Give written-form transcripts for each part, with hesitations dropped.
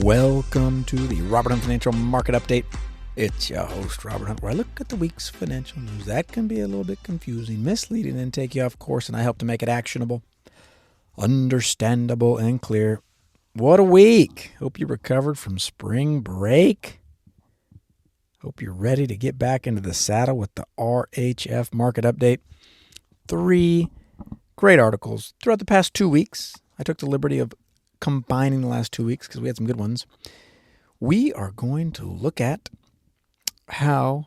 Welcome to the Robert Hunt Financial Market Update. It's your host, Robert Hunt, where I look at the week's financial news. That can be a little bit confusing, misleading, and take you off course, and I help to make it actionable, understandable, and clear. What a week! Hope you recovered from spring break. Hope you're ready to get back into the saddle with the RHF Market Update. 3 great articles throughout the past 2 weeks. I took the liberty of combining the last 2 weeks because we had some good ones. We are going to look at how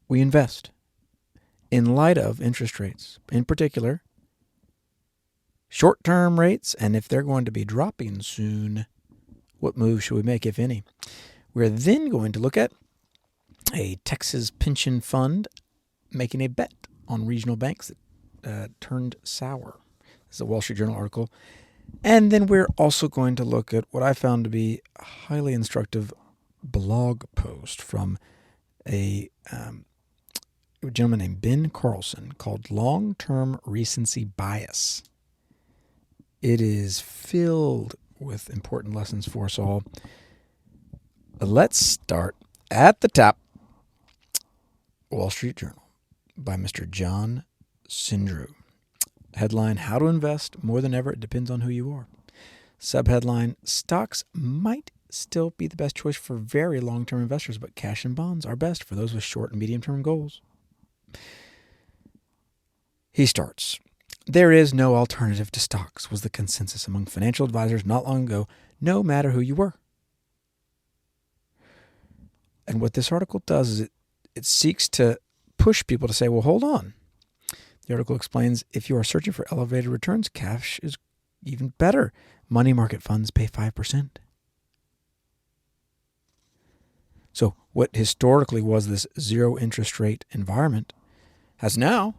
we invest in light of interest rates, in particular short-term rates, and if they're going to be dropping soon, what moves should we make, if any? We're then going to look at a Texas pension fund making a bet on regional banks that turned sour. This is a Wall Street Journal article. And then we're also going to look at what I found to be a highly instructive blog post from a gentleman named Ben Carlson called Long-Term Recency Bias. It is filled with important lessons for us all. Let's start at the top. Wall Street Journal by Mr. John Sindrew. Headline, How to Invest More Than Ever. It depends on who you are. Subheadline, Stocks might still be the best choice for very long-term investors, but cash and bonds are best for those with short and medium-term goals. He starts, There is no alternative to stocks, was the consensus among financial advisors not long ago, no matter who you were. And what this article does is it seeks to push people to say, well, hold on. The article explains if you are searching for elevated returns, cash is even better. Money market funds pay 5%. So what historically was this zero interest rate environment has now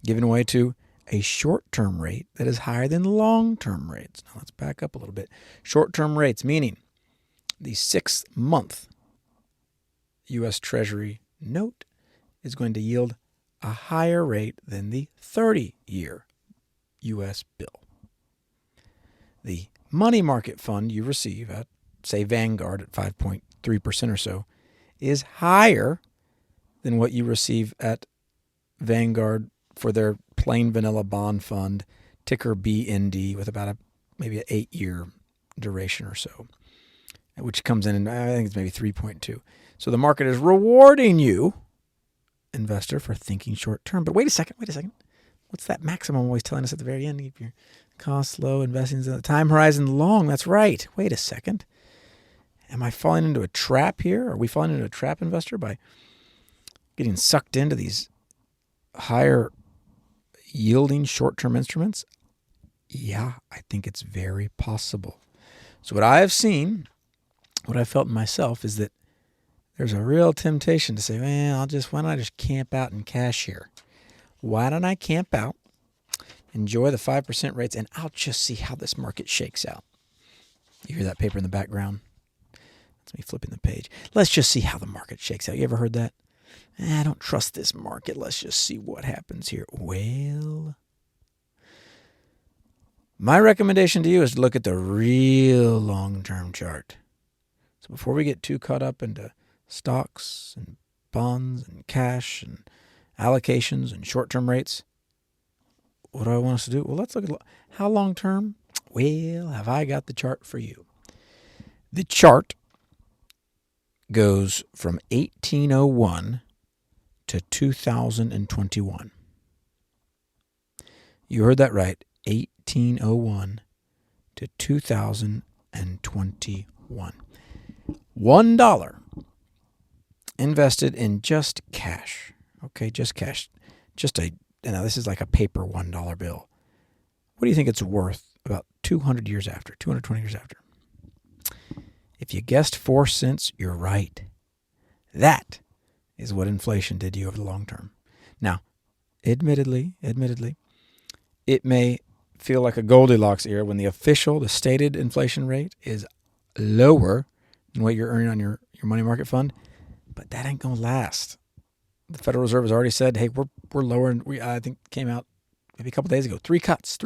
given way to a short-term rate that is higher than long-term rates. Now let's back up a little bit. Short-term rates, meaning the 6-month U.S. Treasury note is going to yield a higher rate than the 30-year U.S. bill. The money market fund you receive at, say, Vanguard at 5.3% or so is higher than what you receive at Vanguard for their plain vanilla bond fund, ticker BND, with about maybe an 8-year duration or so, which comes in, I think it's maybe 3.2. So the market is rewarding you, investor, for thinking short term. But wait a second. What's that maximum always telling us at the very end? Keep your costs low, investing in the time horizon long. That's right. Wait a second. Am I falling into a trap here? Are we falling into a trap, investor, by getting sucked into these higher yielding short-term instruments? Yeah, I think it's very possible. So what I have seen, what I felt in myself, is that there's a real temptation to say, well, why don't I just camp out in cash here? Why don't I camp out, enjoy the 5% rates, and I'll just see how this market shakes out. You hear that paper in the background? That's me flipping the page. Let's just see how the market shakes out. You ever heard that? I don't trust this market. Let's just see what happens here. Well, my recommendation to you is to look at the real long-term chart. So before we get too caught up into stocks and bonds and cash and allocations and short-term rates, what do I want us to do? Well, let's look at how long-term. Well, have I got the chart for you? The chart goes from 1801 to 2021. You heard that right, 1801 to 2021. $1 invested in just cash. Okay, just cash. Now this is like a paper $1 bill. What do you think it's worth about 220 years after? If you guessed 4 cents, you're right. That is what inflation did to you over the long term. Now, admittedly, it may feel like a Goldilocks era when the stated inflation rate is lower than what you're earning on your money market fund, but that ain't going to last. The Federal Reserve has already said, hey, we're lower. I think came out maybe a couple days ago. 3 cuts.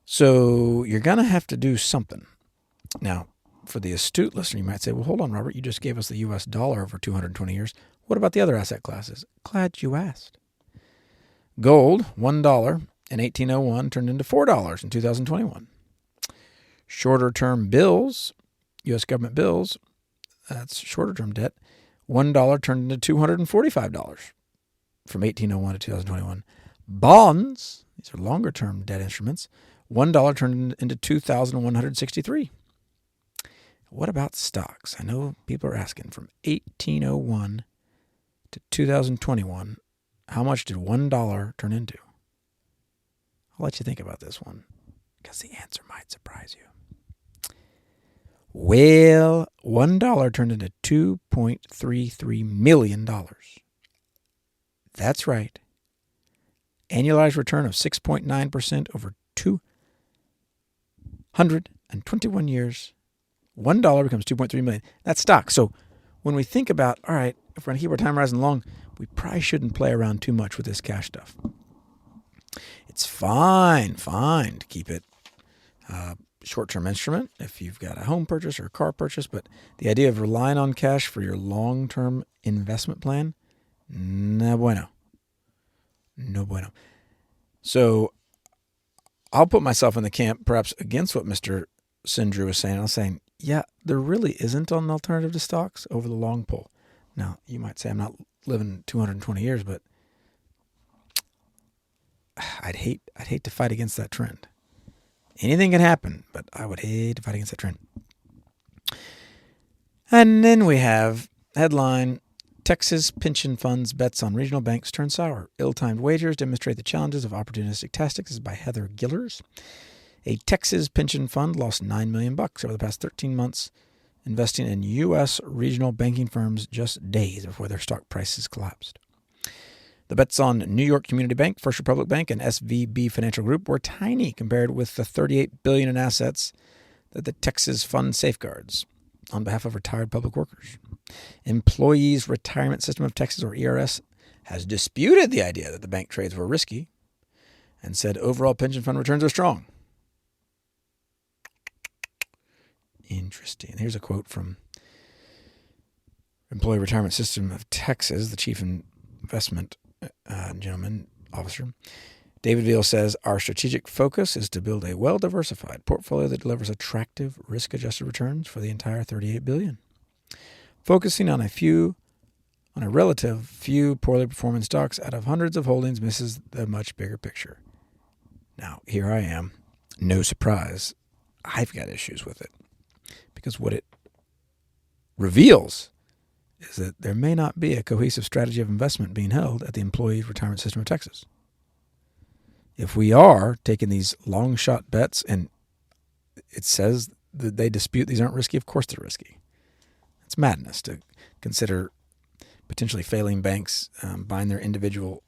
So you're going to have to do something. Now, for the astute listener, you might say, well, hold on, Robert, you just gave us the U.S. dollar over 220 years. What about the other asset classes? Glad you asked. Gold, $1 in 1801 turned into $4 in 2021. Shorter-term bills, U.S. government bills, that's shorter-term debt, $1 turned into $245 from 1801 to 2021. Bonds, these are longer-term debt instruments, $1 turned into $2,163. What about stocks? I know people are asking, from 1801 to 2021, how much did $1 turn into? I'll let you think about this one, because the answer might surprise you. Well, $1 turned into $2.33 million. That's right. Annualized return of 6.9% over 221 years. $1 becomes $2.3 million. That's stock. So when we think about, all right, if we're going to keep our time horizon long, we probably shouldn't play around too much with this cash stuff. It's fine to keep it short-term instrument if you've got a home purchase or a car purchase, but the idea of relying on cash for your long-term investment plan, no bueno. No bueno. So I'll put myself in the camp perhaps against what Mr. Sindru was saying. I was saying, yeah, there really isn't an alternative to stocks over the long pull. Now, you might say I'm not living 220 years, but I'd hate to fight against that trend. Anything can happen, but I would hate to fight against that trend. And then we have headline, Texas pension funds bets on regional banks turn sour. Ill-timed wagers demonstrate the challenges of opportunistic tactics. This is by Heather Gillers. A Texas pension fund lost $9 million over the past 13 months investing in U.S. regional banking firms just days before their stock prices collapsed. The bets on New York Community Bank, First Republic Bank, and SVB Financial Group were tiny compared with the $38 billion in assets that the Texas fund safeguards on behalf of retired public workers. Employees Retirement System of Texas, or ERS, has disputed the idea that the bank trades were risky and said overall pension fund returns are strong. Interesting. Here's a quote from Employee Retirement System of Texas, the chief investment officer. David Veal says, our strategic focus is to build a well-diversified portfolio that delivers attractive risk-adjusted returns for the entire $38 billion. Focusing on a relative few poorly performing stocks out of hundreds of holdings misses the much bigger picture. Now, here I am. No surprise. I've got issues with it. Because what it reveals is that there may not be a cohesive strategy of investment being held at the Employee Retirement System of Texas. If we are taking these long shot bets, and it says that they dispute these aren't risky, of course they're risky. It's madness to consider potentially failing banks buying their individual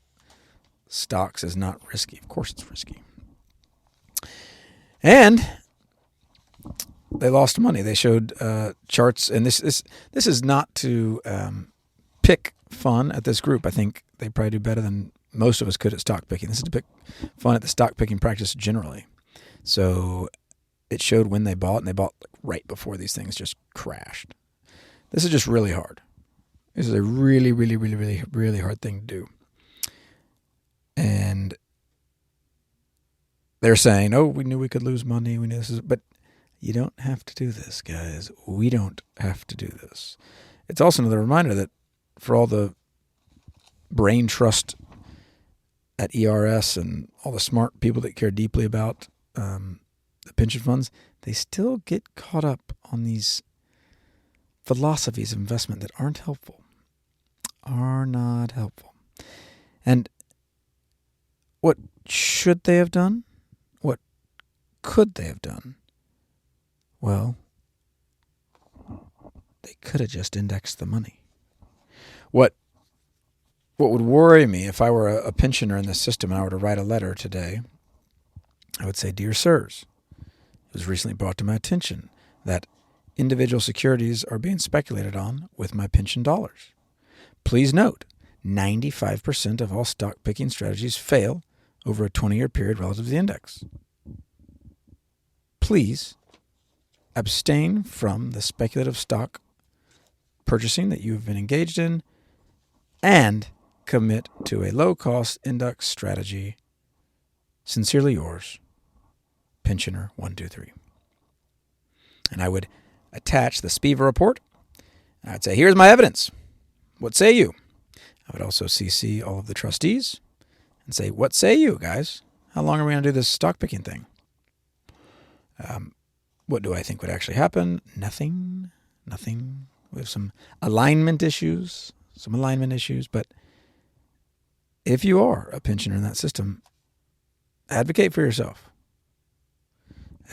stocks as not risky. Of course it's risky. And they lost money. They showed charts, and this is not to pick fun at this group. I think they probably do better than most of us could at stock picking. This is to pick fun at the stock picking practice generally. So it showed when they bought, and they bought right before these things just crashed. This is just really hard. This is a really, really, really, really, really hard thing to do. And they're saying, oh, we knew we could lose money. We knew this is, but you don't have to do this, guys. We don't have to do this. It's also another reminder that for all the brain trust at ERS and all the smart people that care deeply about the pension funds, they still get caught up on these philosophies of investment that aren't helpful, are not helpful. And what should they have done? What could they have done? Well, they could have just indexed the money. What would worry me if I were a pensioner in this system and I were to write a letter today, I would say, Dear Sirs, it was recently brought to my attention that individual securities are being speculated on with my pension dollars. Please note, 95% of all stock picking strategies fail over a 20-year period relative to the index. Please abstain from the speculative stock purchasing that you've been engaged in, and commit to a low-cost index strategy. Sincerely yours, Pensioner 123. And I would attach the Spiva report. I'd say, here's my evidence. What say you? I would also CC all of the trustees and say, what say you, guys? How long are we going to do this stock picking thing? What do I think would actually happen? Nothing. We have some alignment issues, but if you are a pensioner in that system, advocate for yourself.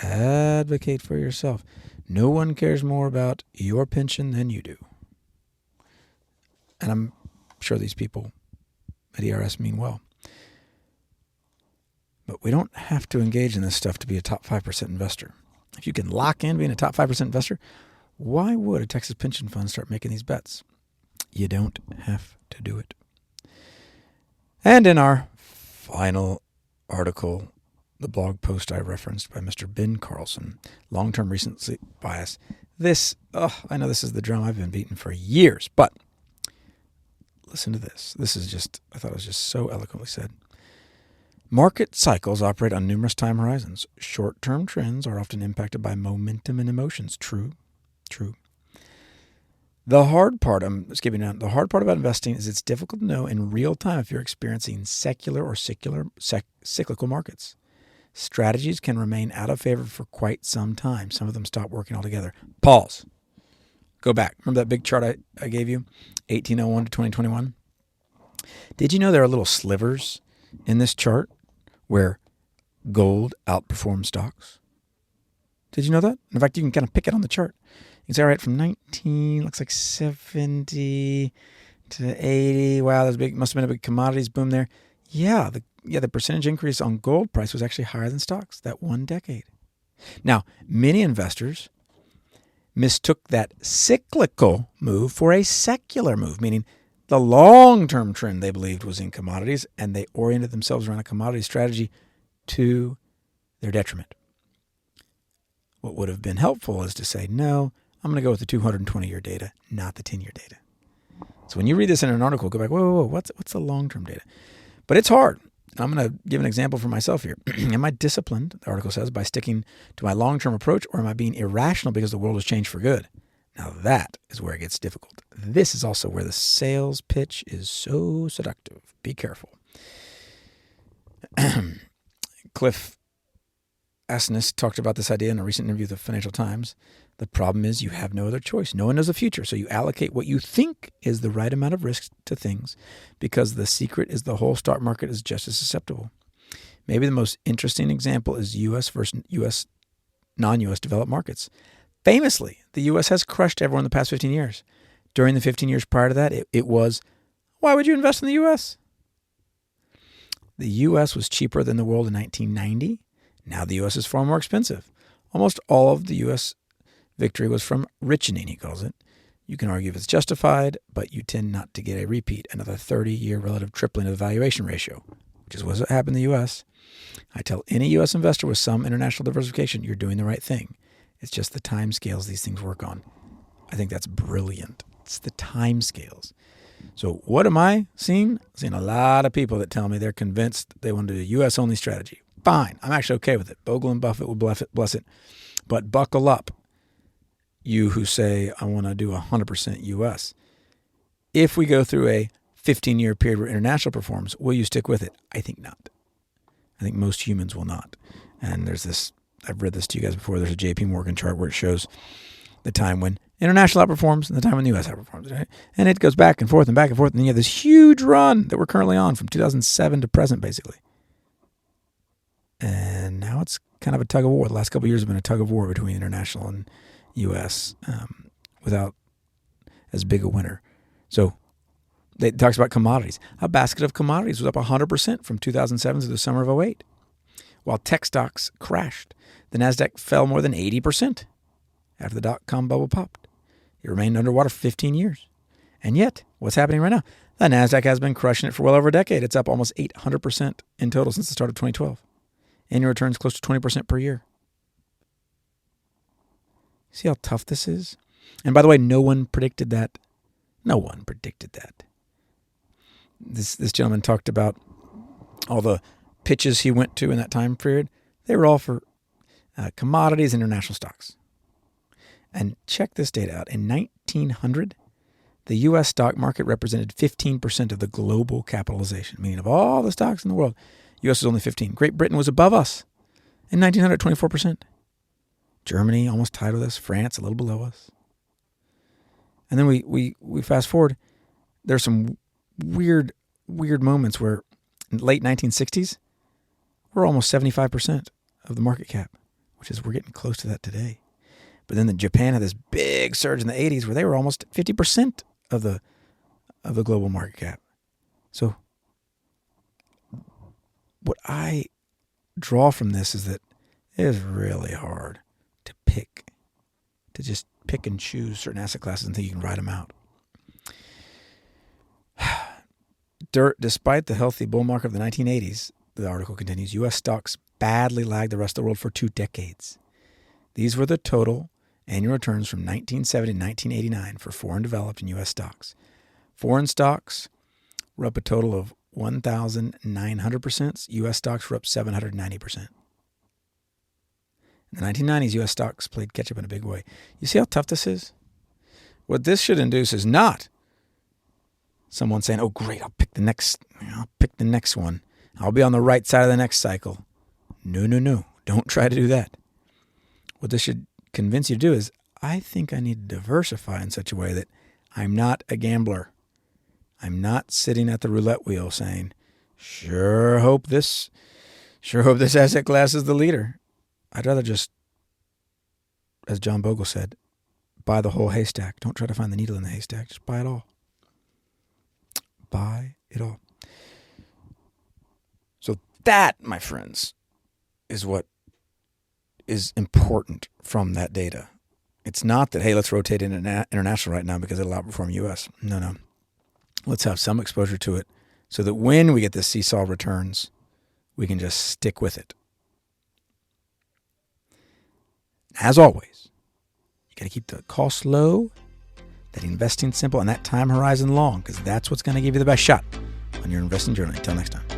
Advocate for yourself. No one cares more about your pension than you do. And I'm sure these people at ERS mean well. But we don't have to engage in this stuff to be a top 5% investor. If you can lock in being a top 5% investor, why would a Texas pension fund start making these bets? You don't have to do it. And in our final article, the blog post I referenced by Mr. Ben Carlson, long-term recency bias. I know this is the drum I've been beating for years, but listen to this. I thought it was just so eloquently said. Market cycles operate on numerous time horizons. Short-term trends are often impacted by momentum and emotions. True. The hard part about investing is it's difficult to know in real time if you're experiencing secular or cyclical markets. Strategies can remain out of favor for quite some time. Some of them stop working altogether. Pause. Go back. Remember that big chart I gave you? 1801 to 2021? Did you know there are little slivers in this chart where gold outperforms stocks? Did you know that? In fact, you can kind of pick it on the chart. You can say, all right, from 19, looks like 70 to 80. Wow, must have been a big commodities boom there. Yeah, the percentage increase on gold price was actually higher than stocks that one decade. Now, many investors mistook that cyclical move for a secular move, meaning the long-term trend they believed was in commodities, and they oriented themselves around a commodity strategy to their detriment. What would have been helpful is to say, no, I'm going to go with the 220-year data, not the 10-year data. So when you read this in an article, go back, whoa, what's the long-term data? But it's hard. I'm going to give an example for myself here. Am I disciplined, the article says, by sticking to my long-term approach, or am I being irrational because the world has changed for good? Now that is where it gets difficult. This is also where the sales pitch is so seductive. Be careful. Cliff Asness talked about this idea in a recent interview with the Financial Times. The problem is you have no other choice. No one knows the future, so you allocate what you think is the right amount of risk to things because the secret is the whole stock market is just as susceptible. Maybe the most interesting example is U.S. versus non-U.S. developed markets. Famously, the U.S. has crushed everyone in the past 15 years. During the 15 years prior to that, it was, why would you invest in the U.S.? The U.S. was cheaper than the world in 1990. Now the U.S. is far more expensive. Almost all of the U.S. victory was from richening, he calls it. You can argue if it's justified, but you tend not to get a repeat, another 30-year relative tripling of the valuation ratio, which is what happened in the U.S. I tell any U.S. investor with some international diversification, you're doing the right thing. It's just the time scales these things work on. I think that's brilliant. It's the time scales. So what am I seeing? I'm seeing a lot of people that tell me they're convinced they want to do a U.S.-only strategy. Fine. I'm actually okay with it. Bogle and Buffett would bless it. But buckle up, you who say, I want to do 100% U.S. If we go through a 15-year period where international performs, will you stick with it? I think not. I think most humans will not. And there's this, I've read this to you guys before, there's a JP Morgan chart where it shows the time when international outperforms and the time when the U.S. outperforms. Right? And it goes back and forth, and then you have this huge run that we're currently on from 2007 to present, basically. And now it's kind of a tug of war. The last couple of years have been a tug of war between international and U.S. Without as big a winner. So it talks about commodities. A basket of commodities was up 100% from 2007 to the summer of 2008. While tech stocks crashed, the NASDAQ fell more than 80% after the dot-com bubble popped. It remained underwater for 15 years. And yet, what's happening right now? The NASDAQ has been crushing it for well over a decade. It's up almost 800% in total since the start of 2012. Annual returns close to 20% per year. See how tough this is? And by the way, no one predicted that. No one predicted that. This gentleman talked about all the pitches he went to in that time period. They were all for commodities and international stocks. And check this data out. In 1900, the U.S. stock market represented 15% of the global capitalization, meaning of all the stocks in the world, U.S. was only 15. Great Britain was above us in 1900, 24%. Germany almost tied with us. France a little below us. And then we fast forward. There's some weird moments where in the late 1960s, we're almost 75% of the market cap, which is we're getting close to that today. But then Japan had this big surge in the 80s where they were almost 50% of the global market cap. So what I draw from this is that it is really hard to just pick and choose certain asset classes and think you can ride them out. Despite the healthy bull market of the 1980s, the article continues, U.S. stocks badly lagged the rest of the world for 2 decades. These were the total annual returns from 1970 to 1989 for foreign developed and U.S. stocks. Foreign stocks were up a total of 1,900%. U.S. stocks were up 790%. In the 1990s, U.S. stocks played catch-up in a big way. You see how tough this is? What this should induce is not someone saying, oh, great, I'll pick the next one. I'll be on the right side of the next cycle. No. Don't try to do that. What this should convince you to do is, I think I need to diversify in such a way that I'm not a gambler. I'm not sitting at the roulette wheel saying, sure hope this asset class is the leader. I'd rather just, as John Bogle said, buy the whole haystack. Don't try to find the needle in the haystack. Just buy it all. Buy it all. So that, my friends, is what is important from that data. It's not that, hey, let's rotate into international right now because it'll outperform U.S. No. Let's have some exposure to it so that when we get this seesaw returns, we can just stick with it. As always, you got to keep the costs low, that investing simple, and that time horizon long, because that's what's going to give you the best shot on your investing journey. Until next time.